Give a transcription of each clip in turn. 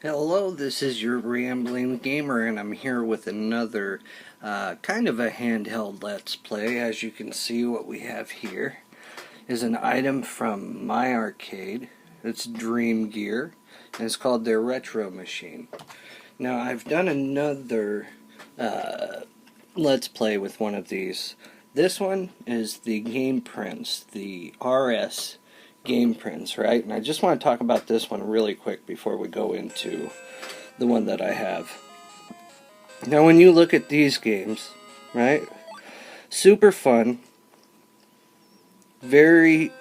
Hello, this is your Rambling Gamer, and I'm here with another kind of a handheld Let's Play. As you can see, what we have here is an item from my arcade. It's Dream Gear, and it's called their Retro Machine. Now, I've done another Let's Play with one of these. This one is the Game Prince, the RS Game Prince, right? And I just want to talk about this one really quick before we go into the one that I have. Now, when you look at these games, right? Super fun, very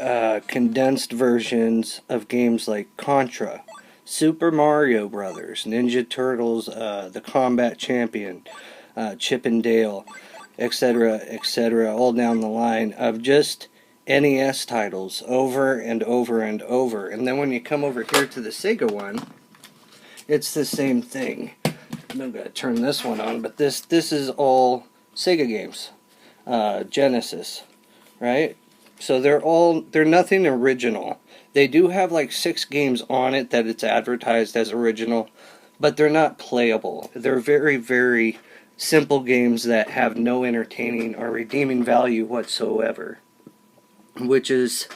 condensed versions of games like Contra, Super Mario Brothers, Ninja Turtles, The Combat Champion, Chip and Dale, etc., all down the line of just NES titles over and over and over. And then when you come over here to the Sega one, it's the same thing. I'm going to turn this one on, but this is all Sega games, Genesis, right? So they're nothing original. They do have like 6 games on it that it's advertised as original, but they're not playable. They're very, very simple games that have no entertaining or redeeming value whatsoever, which is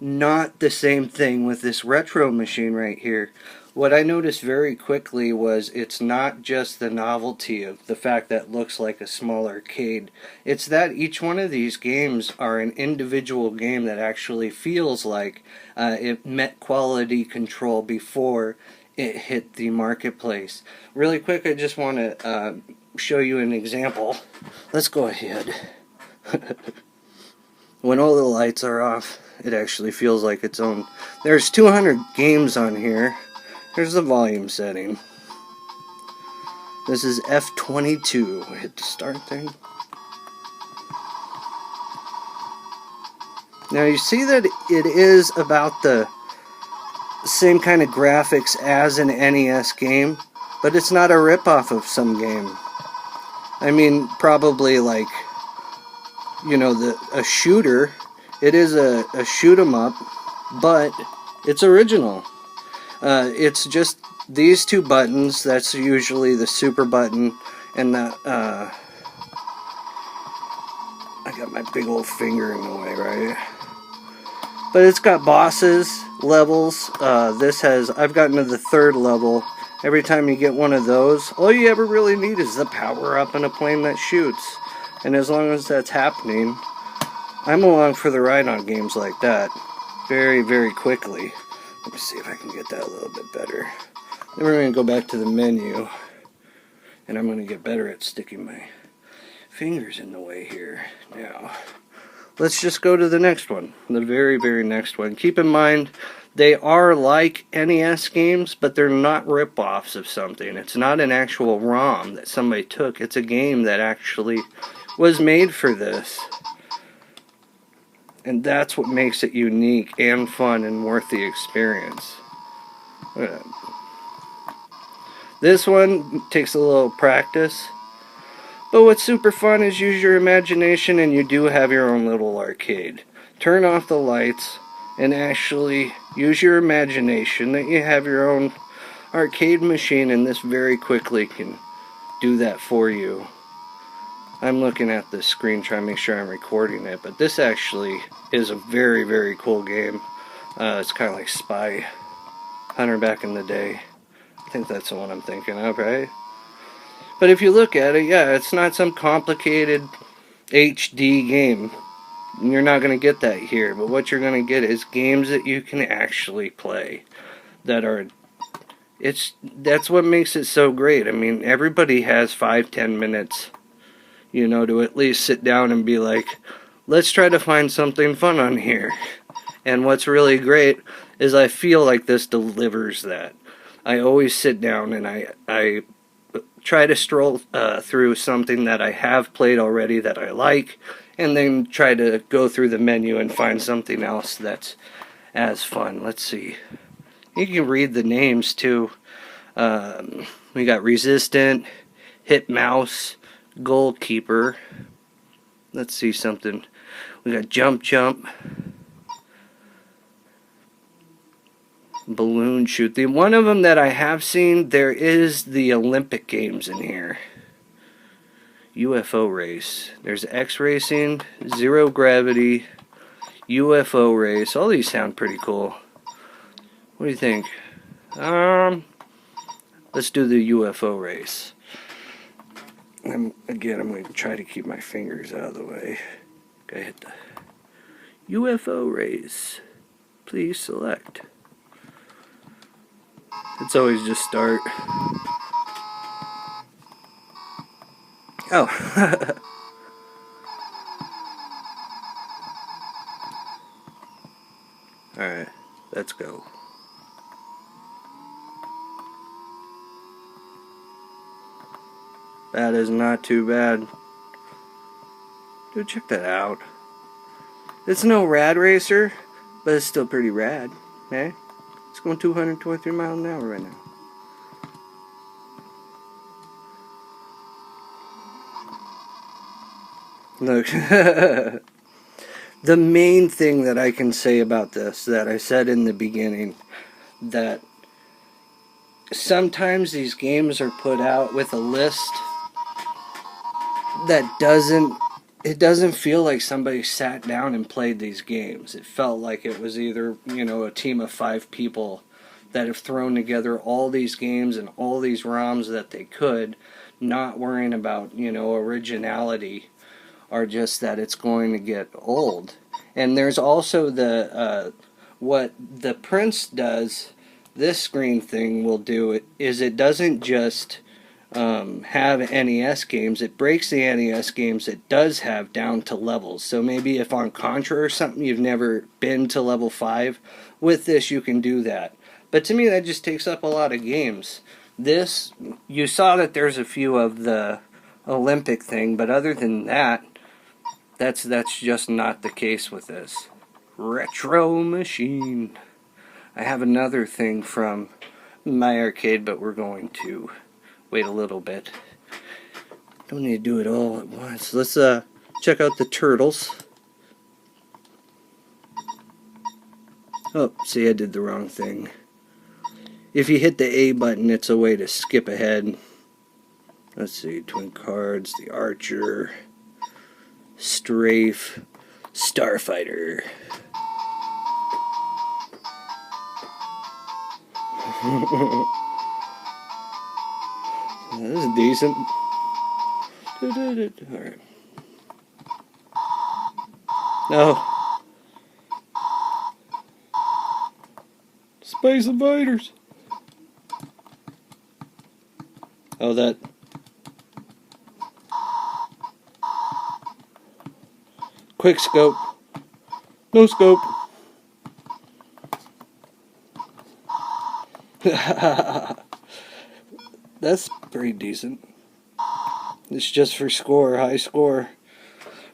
not the same thing with this retro machine right here. What I noticed very quickly was it's not just the novelty of the fact that it looks like a small arcade. It's that each one of these games are an individual game that actually feels like it met quality control before it hit the marketplace. Really quick, I just want to show you an example. Let's go ahead. When all the lights are off, it actually feels like its own. There's 200 games on here. Here's the volume setting. This is F22. Hit the start thing. Now you see that it is about the same kind of graphics as an NES game, but it's not a ripoff of some game. I mean, probably like, you know, a shooter. It is a shoot 'em up, but it's original. It's just these 2 buttons. That's usually the super button and the I got my big old finger in the way, right? But it's got bosses, levels. I've gotten to the 3rd level. Every time you get one of those, all you ever really need is the power up and a plane that shoots. And as long as that's happening, I'm along for the ride on games like that very, very quickly. Let me see if I can get that a little bit better. Then we're going to go back to the menu, and I'm going to get better at sticking my fingers in the way here. Now, let's just go to the next one, the very, very next one. Keep in mind, they are like NES games, but they're not rip-offs of something. It's not an actual ROM that somebody took. It's a game that actually was made for this. And that's what makes it unique and fun and worth the experience. This one takes a little practice. But what's super fun is use your imagination, and you do have your own little arcade. Turn off the lights and actually use your imagination that you have your own arcade machine, and this very quickly can do that for you. I'm looking at the screen trying to make sure I'm recording it, but this actually is a very, very cool game. It's kind of like Spy Hunter back in the day. I think that's the one I'm thinking of, right? But if you look at it, yeah, it's not some complicated HD game. You're not going to get that here, but what you're going to get is games that you can actually play. That's what makes it so great. I mean, everybody has 5-10 minutes, you know, to at least sit down and be like, let's try to find something fun on here. And what's really great is I feel like this delivers that. I always sit down and I try to stroll through something that I have played already that I like, and then try to go through the menu and find something else that's as fun. Let's see. You can read the names too. We got Resistant, Hit Mouse, Goalkeeper. Let's see something. We got Jump Jump. balloon shoot. The one of them that I have seen, there is the Olympic Games in here. UFO race. There's X racing, zero gravity, UFO race. All these sound pretty cool. What do you think? Let's do the UFO race. Again, I'm going to try to keep my fingers out of the way. Okay, hit the UFO race. Please select. It's always just start. Oh. Alright, let's go. That is not too bad. Dude, check that out. It's no rad racer, but it's still pretty rad. Eh? It's going 223 miles an hour right now. Look. The main thing that I can say about this, that I said in the beginning, that sometimes these games are put out with a list that doesn't feel like somebody sat down and played these games. It felt like it was either, a team of 5 people that have thrown together all these games and all these ROMs that they could, not worrying about, originality, or just that it's going to get old. And there's also the what the Prince does, this screen thing will do, is it doesn't just have NES games, it breaks the NES games it does have down to levels. So maybe if on Contra or something you've never been to level 5, with this you can do that. But to me that just takes up a lot of games. This, you saw that there's a few of the Olympic thing, but other than that, that's just not the case with this. Retro Machine. I have another thing from my arcade, but we're going to wait a little bit. Don't need to do it all at once. Let's check out the Turtles. Oh, see, I did the wrong thing. If you hit the A button, it's a way to skip ahead. Let's see, Twin Cards, the Archer, Strafe, Starfighter. This is decent. Alright. No. Space Invaders. Oh, that. Quick scope. No scope. That's pretty decent. It's just for score, high score.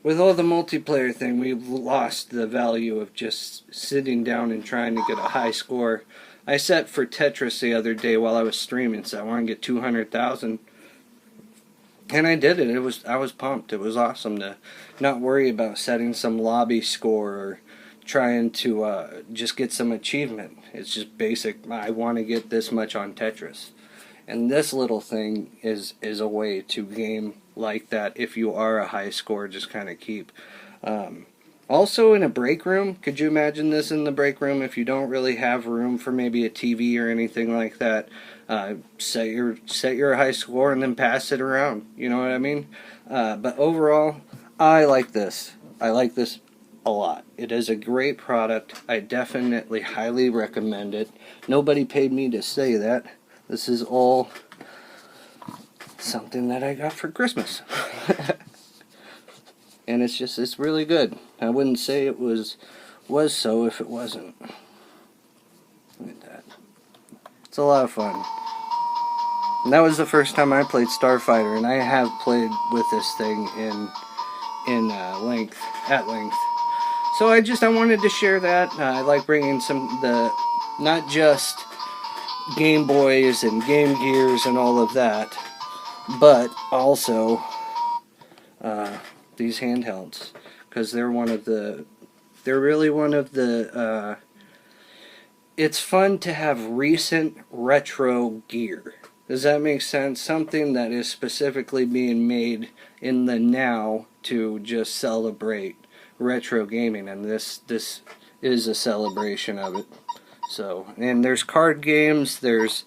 With all the multiplayer thing, we've lost the value of just sitting down and trying to get a high score. I set for Tetris the other day while I was streaming, so I wanted to get 200,000. And I did it. I was pumped. It was awesome to not worry about setting some lobby score or trying to just get some achievement. It's just basic. I want to get this much on Tetris. And this little thing is a way to game like that if you are a high score, just kind of keep. Also in a break room, could you imagine this in the break room if you don't really have room for maybe a TV or anything like that? Set your high score and then pass it around. You know what I mean? But overall, I like this. I like this a lot. It is a great product. I definitely highly recommend it. Nobody paid me to say that. This is all something that I got for Christmas. And it's really good. I wouldn't say it was so if it wasn't. Look at that. It's a lot of fun. And that was the first time I played Starfighter, and I have played with this thing at length. So I wanted to share that. I like bringing not just Game Boys and Game Gears and all of that, but also these handhelds, because they're really one of the it's fun to have recent retro gear. Does that make sense? Something that is specifically being made in the now to just celebrate retro gaming, and this is a celebration of it. So, and there's card games, there's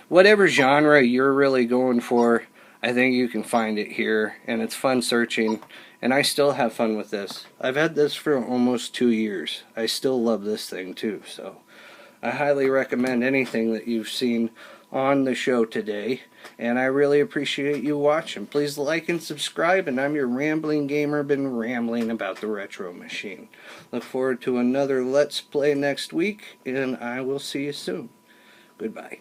whatever genre you're really going for. I think you can find it here, and it's fun searching, and I still have fun with this. I've had this for almost 2 years. I still love this thing too, so I highly recommend anything that you've seen on the show today, and I really appreciate you watching. Please like and subscribe, and I'm your rambling gamer, been rambling about the retro machine. Look forward to another Let's Play next week, and I will see you soon. Goodbye.